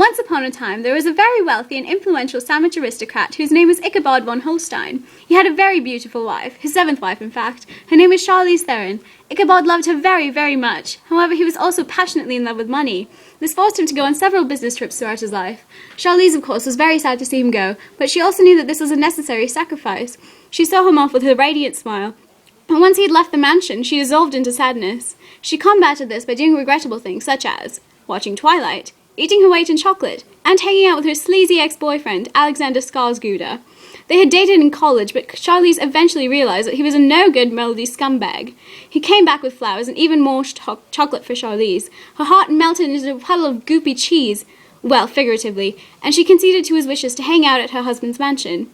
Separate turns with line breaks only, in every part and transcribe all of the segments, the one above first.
Once upon a time, there was a very wealthy and influential Sandwich aristocrat whose name was Ichabod von Holstein. He had a very beautiful wife, his seventh wife, in fact. Her name was Charlize Theron. Ichabod loved her very, very much. However, he was also passionately in love with money. This forced him to go on several business trips throughout his life. Charlize, of course, was very sad to see him go, but she also knew that this was a necessary sacrifice. She saw him off with her radiant smile, and once he had left the mansion, she dissolved into sadness. She combated this by doing regrettable things such as watching Twilight, eating her weight in chocolate, and hanging out with her sleazy ex-boyfriend, Alexander Skarsgård. They had dated in college, but Charlize eventually realized that he was a no-good moldy scumbag. He came back with flowers and even more chocolate for Charlize. Her heart melted into a puddle of goopy cheese, well, figuratively, and she conceded to his wishes to hang out at her husband's mansion.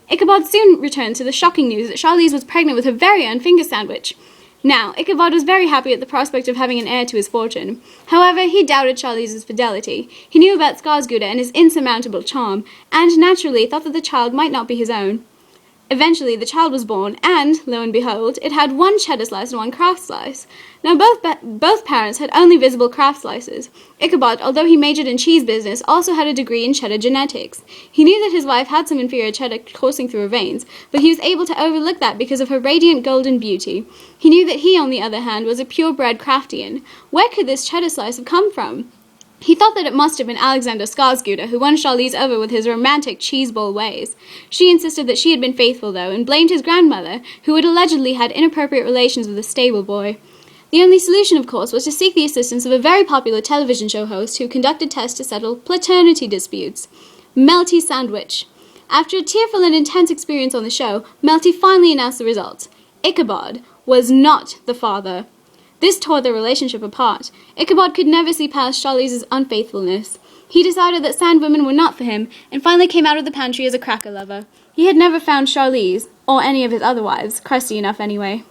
Ichabod soon returned to the shocking news that Charlize was pregnant with her very own finger sandwich. Now, Ichabod was very happy at the prospect of having an heir to his fortune. However, he doubted Charlize's fidelity. He knew about Skarsgård and his insurmountable charm, and naturally thought that the child might not be his own. Eventually, the child was born, and, lo and behold, it had one cheddar slice and one Kraft slice. Now, both parents had only visible Kraft slices. Ichabod, although he majored in cheese business, also had a degree in cheddar genetics. He knew that his wife had some inferior cheddar coursing through her veins, but he was able to overlook that because of her radiant golden beauty. He knew that he, on the other hand, was a purebred Kraftian. Where could this cheddar slice have come from? He thought that it must have been Alexander Skarsgård who won Charlize over with his romantic cheeseball ways. She insisted that she had been faithful, though, and blamed his grandmother, who had allegedly had inappropriate relations with a stable boy. The only solution, of course, was to seek the assistance of a very popular television show host who conducted tests to settle paternity disputes. Melty Sandwich. After a tearful and intense experience on the show, Melty finally announced the results. Ichabod was not the father. This tore their relationship apart. Ichabod could never see past Charlize's unfaithfulness. He decided that sandwomen were not for him, and finally came out of the pantry as a cracker lover. He had never found Charlize, or any of his other wives, crusty enough anyway.